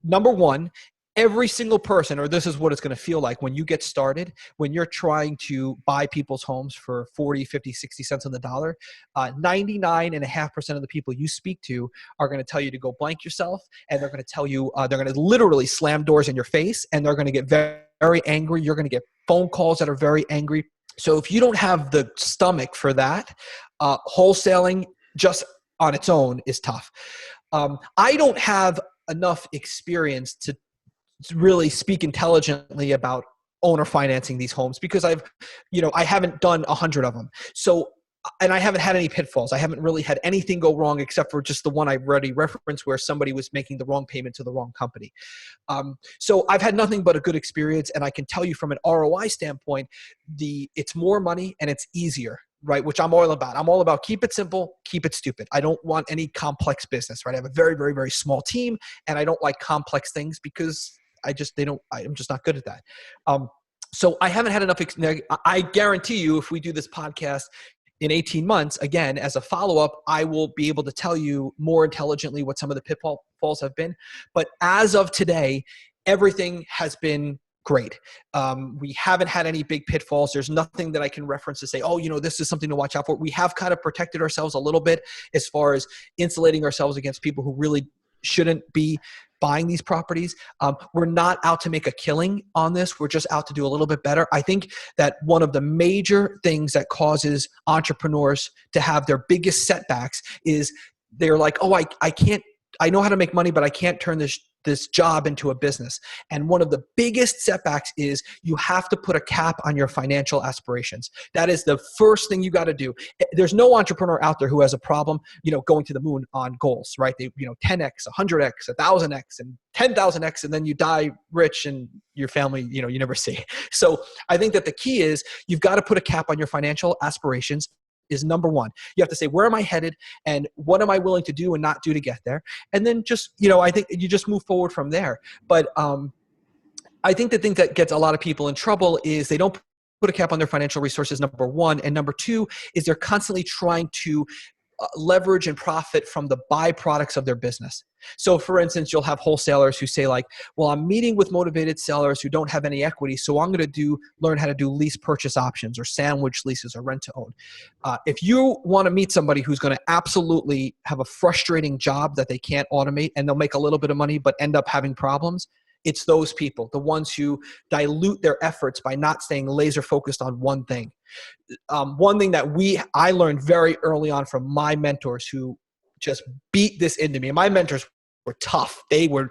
Number one, every single person, or this is what it's going to feel like when you get started, when you're trying to buy people's homes for 40, 50, 60 cents on the dollar, 99.5% of the people you speak to are going to tell you to go blank yourself. And they're going to tell you, they're going to literally slam doors in your face, and they're going to get very, very angry. You're going to get phone calls that are very angry. So if you don't have the stomach for that, wholesaling just on its own is tough. I don't have enough experience to really speak intelligently about owner financing these homes because I haven't done 100 of them. So, and I haven't had any pitfalls. I haven't really had anything go wrong except for just the one I already referenced where somebody was making the wrong payment to the wrong company. So I've had nothing but a good experience, and I can tell you from an ROI standpoint, it's more money and it's easier, right? Which I'm all about. I'm all about keep it simple, keep it stupid. I don't want any complex business, right? I have a very, very, very small team, and I don't like complex things because I'm just not good at that. So I haven't had enough. I guarantee you, if we do this podcast in 18 months, again, as a follow-up, I will be able to tell you more intelligently what some of the pitfalls have been. But as of today, everything has been great. We haven't had any big pitfalls. There's nothing that I can reference to say, oh, this is something to watch out for. We have kind of protected ourselves a little bit as far as insulating ourselves against people who really shouldn't be buying these properties. We're not out to make a killing on this. We're just out to do a little bit better. I think that one of the major things that causes entrepreneurs to have their biggest setbacks is they're like, oh, I know how to make money, but I can't turn this job into a business. And one of the biggest setbacks is you have to put a cap on your financial aspirations. That is the first thing you got to do. There's no entrepreneur out there who has a problem, going to the moon on goals, right? They, 10x, 100x, 1000x, and 10,000x, and then you die rich and your family, you never see. So I think that the key is you've got to put a cap on your financial aspirations. Is number one. You have to say, where am I headed and what am I willing to do and not do to get there? And then just, I think you just move forward from there. But I think the thing that gets a lot of people in trouble is they don't put a cap on their financial resources, number one. And number two is they're constantly trying to leverage and profit from the byproducts of their business. So for instance, you'll have wholesalers who say like, well, I'm meeting with motivated sellers who don't have any equity, so I'm going to learn how to do lease purchase options or sandwich leases or rent to own. If you want to meet somebody who's going to absolutely have a frustrating job that they can't automate and they'll make a little bit of money but end up having problems, it's those people, the ones who dilute their efforts by not staying laser focused on one thing. One thing that I learned very early on from my mentors who just beat this into me. And my mentors were tough. They were,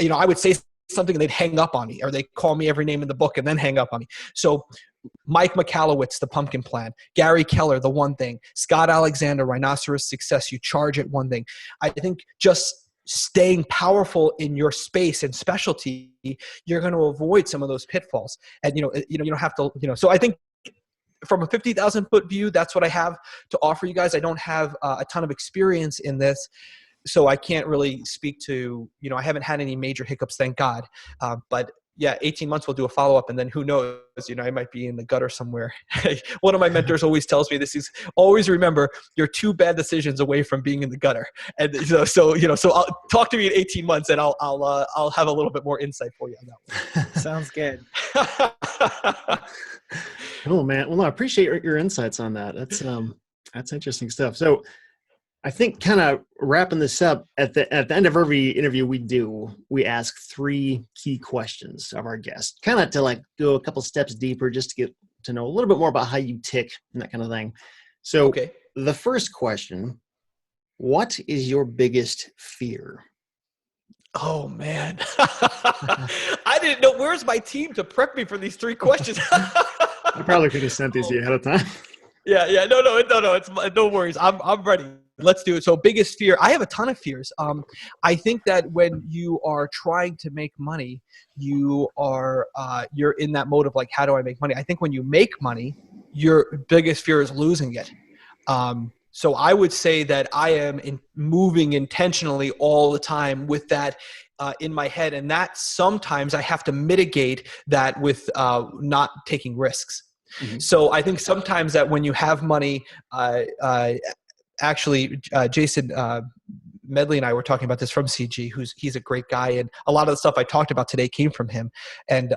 I would say something and they'd hang up on me, or they call me every name in the book and then hang up on me. So Mike Michalowicz, The Pumpkin Plan, Gary Keller, The One Thing, Scott Alexander, Rhinoceros Success, You Charge It One Thing. I think just staying powerful in your space and specialty, you're going to avoid some of those pitfalls. And, you don't have to, so I think from a 50,000 foot view, that's what I have to offer you guys. I don't have a ton of experience in this, so I can't really speak to, I haven't had any major hiccups, thank God. But yeah, 18 months we'll do a follow-up, and then who knows, I might be in the gutter somewhere. One of my mentors always tells me this is, always remember, you're 2 bad decisions away from being in the gutter. And so I'll talk to me in 18 months and I'll have a little bit more insight for you on that one. Sounds good. Cool, man. Well, no, I appreciate your insights on that. That's interesting stuff. So I think kind of wrapping this up, at the end of every interview we ask 3 key questions of our guests, kind of to like go a couple steps deeper just to get to know a little bit more about how you tick and that kind of thing. So okay. The first question, what is your biggest fear? Oh man. I didn't know, where's my team to prep me for these 3 questions? I probably could have sent these to you ahead of time. Yeah. No, it's no worries. I'm ready. Let's do it. So biggest fear, I have a ton of fears. I think that when you are trying to make money, you're in that mode of like, how do I make money? I think when you make money, your biggest fear is losing it. So I would say that I am moving intentionally all the time with that in my head. And that sometimes I have to mitigate that with not taking risks. Mm-hmm. So I think sometimes that when you have money, Jason Medley and I were talking about this from CG, he's a great guy. And a lot of the stuff I talked about today came from him. And,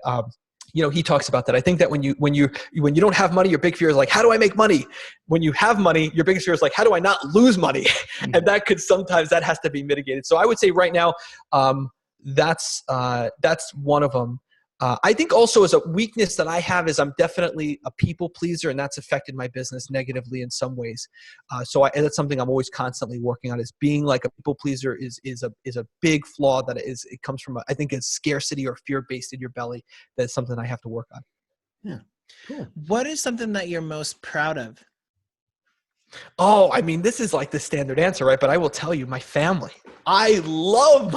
he talks about that. I think that when you don't have money, your big fear is like, how do I make money? When you have money, your biggest fear is like, how do I not lose money? Mm-hmm. And that has to be mitigated. So I would say right now, that's one of them. I think also as a weakness that I have is I'm definitely a people pleaser, and that's affected my business negatively in some ways. So that's something I'm always constantly working on, is being like a people pleaser is a big flaw it comes from, I think it's scarcity or fear based in your belly. That's something I have to work on. Yeah. Cool. What is something that you're most proud of? Oh, I mean, this is like the standard answer, right? But I will tell you, my family. I love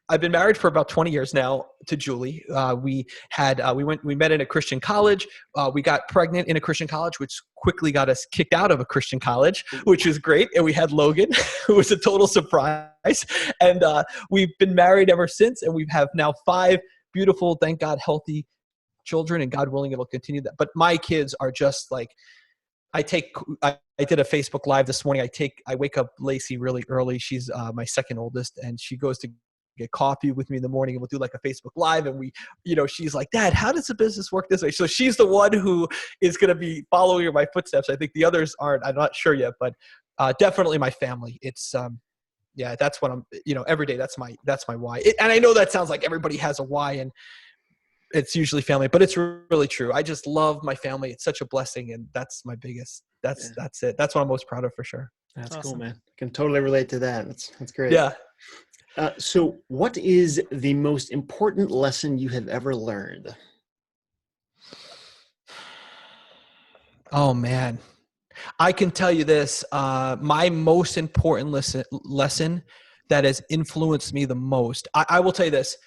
I've been married for about 20 years now to Julie. We met in a Christian college. We got pregnant in a Christian college, which quickly got us kicked out of a Christian college, which was great. And we had Logan, who was a total surprise. And we've been married ever since. And we have now 5 beautiful, thank God, healthy children. And God willing, it'll continue that. But my kids are just like, I did a Facebook Live this morning. I wake up Lacey really early. She's my second oldest, and she goes to get coffee with me in the morning, and we'll do like a Facebook Live. And she's like, Dad, how does the business work this way? So she's the one who is going to be following in my footsteps. I think the others aren't. I'm not sure yet, but definitely my family. It's that's what I'm. Every day. That's my why. And I know that sounds like everybody has a why, and it's usually family, but it's really true. I just love my family. It's such a blessing, and that's my biggest. That's it. That's what I'm most proud of for sure. That's awesome. Cool, man. I can totally relate to that. That's great. Yeah. So what is the most important lesson you have ever learned? Oh man, I can tell you this. My most important lesson that has influenced me the most. I will tell you this.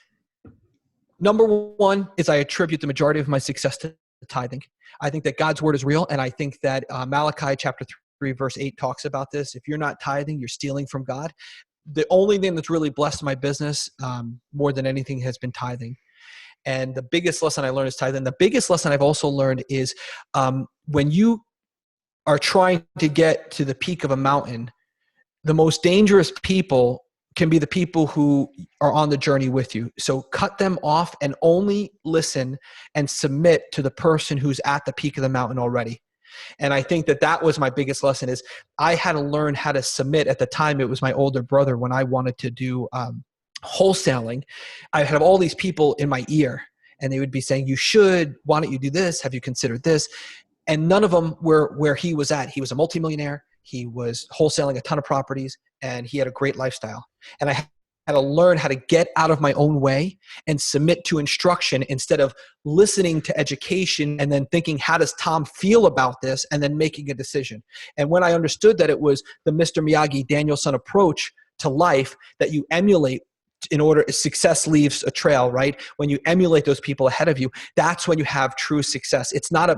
Number one is I attribute the majority of my success to tithing. I think that God's word is real. And I think that Malachi chapter 3, verse 8 talks about this. If you're not tithing, you're stealing from God. The only thing that's really blessed my business more than anything has been tithing. And the biggest lesson I learned is tithing. The biggest lesson I've also learned is when you are trying to get to the peak of a mountain, the most dangerous people can be the people who are on the journey with you. So cut them off and only listen and submit to the person who's at the peak of the mountain already. And I think that was my biggest lesson is I had to learn how to submit. At the time, it was my older brother when I wanted to do wholesaling. I had all these people in my ear, and they would be saying, you should, why don't you do this? Have you considered this? And none of them were where he was at. He was a multimillionaire. He was wholesaling a ton of properties, and he had a great lifestyle. And I had to learn how to get out of my own way and submit to instruction instead of listening to education and then thinking, how does Tom feel about this? And then making a decision. And when I understood that it was the Mr. Miyagi Danielson approach to life that you emulate in order, success leaves a trail, right? When you emulate those people ahead of you, that's when you have true success. It's not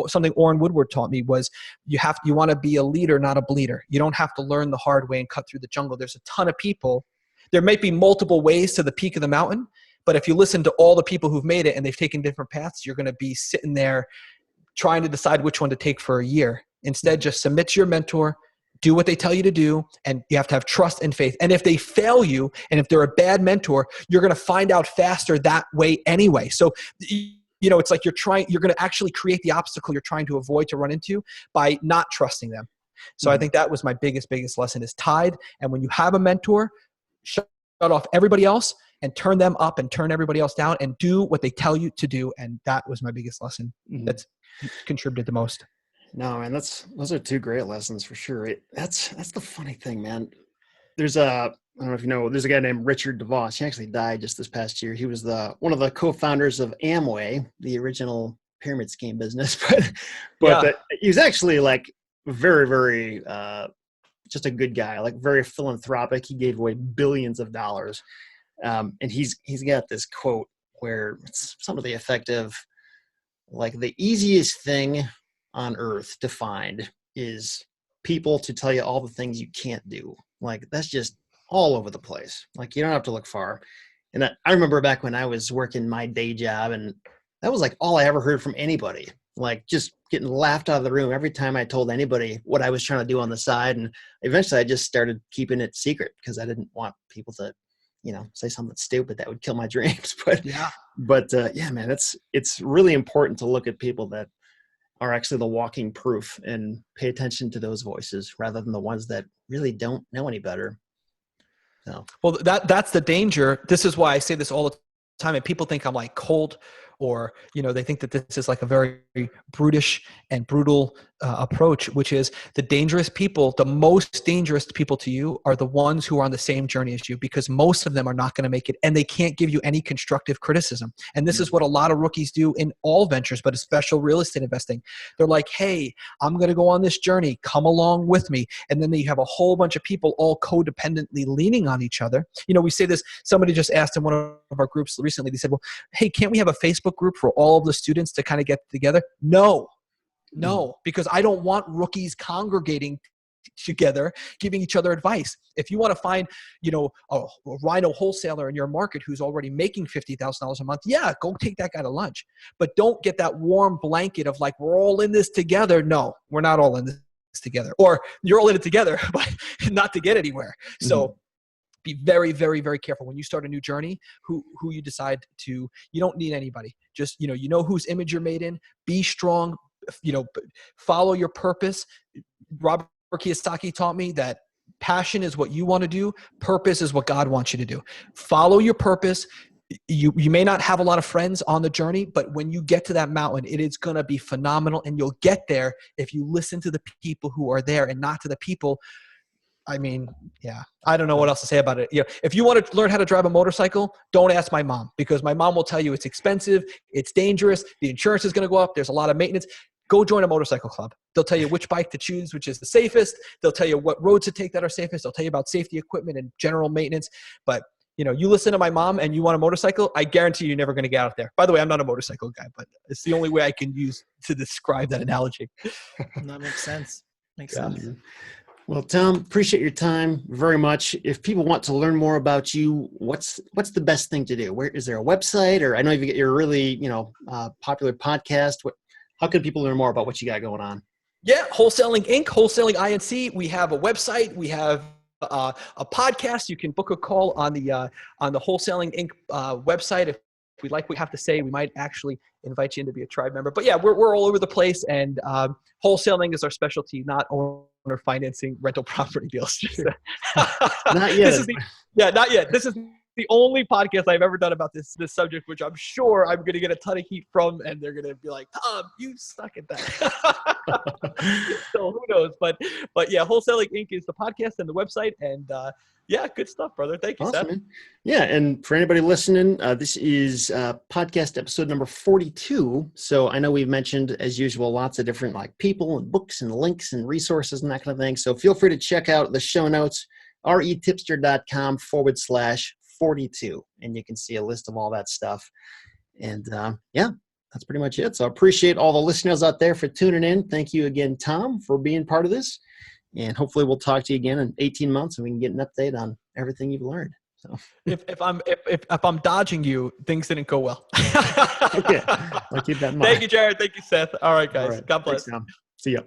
something Orrin Woodward taught me was you want to be a leader, not a bleeder. You don't have to learn the hard way and cut through the jungle. There's a ton of people. There might be multiple ways to the peak of the mountain, but if you listen to all the people who've made it and they've taken different paths, you're going to be sitting there trying to decide which one to take for a year. Instead, just submit to your mentor, do what they tell you to do, and you have to have trust and faith. And if they fail you, and if they're a bad mentor, you're going to find out faster that way anyway. So, it's like you're going to actually create the obstacle you're trying to avoid to run into by not trusting them. So I think that was my biggest lesson is tithe. And when you have a mentor, shut off everybody else and turn them up and turn everybody else down and do what they tell you to do. And that was my biggest lesson that's contributed the most. No, man, those are 2 great lessons for sure. That's the funny thing, man. There's I don't know if you know, there's a guy named Richard DeVos. He actually died just this past year. He was one of the co-founders of Amway, the original pyramid scheme business. But he was actually like very, very just a good guy, like very philanthropic. He gave away billions of dollars. And he's got this quote where it's some of the effect of like the easiest thing on earth to find is people to tell you all the things you can't do. Like that's just all over the place. Like, you don't have to look far. And I remember back when I was working my day job, and that was like all I ever heard from anybody, like just getting laughed out of the room every time I told anybody what I was trying to do on the side. And eventually I just started keeping it secret because I didn't want people to, say something stupid that would kill my dreams. But yeah, man, it's really important to look at people that are actually the walking proof and pay attention to those voices rather than the ones that really don't know any better. So. Well, that's the danger. This is why I say this all the time, and people think I'm like cold, or they think that this is like a very brutish and brutal approach, which is the dangerous people. The most dangerous people to you are the ones who are on the same journey as you, because most of them are not going to make it, and they can't give you any constructive criticism. And this is what a lot of rookies do in all ventures, but especially real estate investing. They're like, hey, I'm going to go on this journey. Come along with me. And then you have a whole bunch of people all codependently leaning on each other. We say this, somebody just asked in one of our groups recently, they said, well, hey, can't we have a Facebook group for all of the students to kind of get together? No, because I don't want rookies congregating together, giving each other advice. If you want to find, a rhino wholesaler in your market who's already making $50,000 a month, yeah, go take that guy to lunch. But don't get that warm blanket of like, we're all in this together. No, we're not all in this together. Or you're all in it together, but not to get anywhere. So be very, very, very careful when you start a new journey, who you decide to. You don't need anybody. Just, you know whose image you're made in. Be strong, follow your purpose. Robert Kiyosaki taught me that passion is what you want to do. Purpose is what God wants you to do. Follow your purpose. You may not have a lot of friends on the journey, but when you get to that mountain, it is going to be phenomenal. And you'll get there if you listen to the people who are there and not to the people. I mean, yeah, I don't know what else to say about it. If you want to learn how to drive a motorcycle, don't ask my mom, because my mom will tell you it's expensive, it's dangerous, the insurance is going to go up, there's a lot of maintenance. Go join a motorcycle club. They'll tell you which bike to choose, which is the safest. They'll tell you what roads to take that are safest. They'll tell you about safety equipment and general maintenance. But you listen to my mom and you want a motorcycle, I guarantee you're never going to get out there. By the way, I'm not a motorcycle guy, but it's the only way I can use to describe that analogy. That makes sense. Makes sense. Well, Tom, appreciate your time very much. If people want to learn more about you, what's the best thing to do? Where is there a website? Or I know you get your really popular podcast. How can people learn more about what you got going on? Yeah, Wholesaling Inc., Wholesaling INC. We have a website. We have a podcast. You can book a call on the Wholesaling Inc. Website. If we like what you have to say, we might actually invite you in to be a tribe member. But yeah, we're all over the place, and wholesaling is our specialty, not owner financing rental property deals. Not yet. Not yet. This is the only podcast I've ever done about this subject, which I'm sure I'm going to get a ton of heat from, and they're going to be like, Tom, you suck at that. So who knows? But yeah, Wholesaling Inc. is the podcast and the website, and yeah, good stuff, brother. Thank you, awesome, Seth. Man. Yeah, and for anybody listening, this is podcast episode number 42. So I know we've mentioned, as usual, lots of different people and books and links and resources and that kind of thing. So feel free to check out the show notes, retipster.com/42, and you can see a list of all that stuff. And yeah, that's pretty much it. So I appreciate all the listeners out there for tuning in. Thank you again, Tom, for being part of this. And hopefully we'll talk to you again in 18 months and we can get an update on everything you've learned. So if I'm dodging you, things didn't go well. Okay, I'll keep that in mind. Thank you, Jared. Thank you, Seth. All right, guys. All right. God bless. Thanks, Tom. See ya.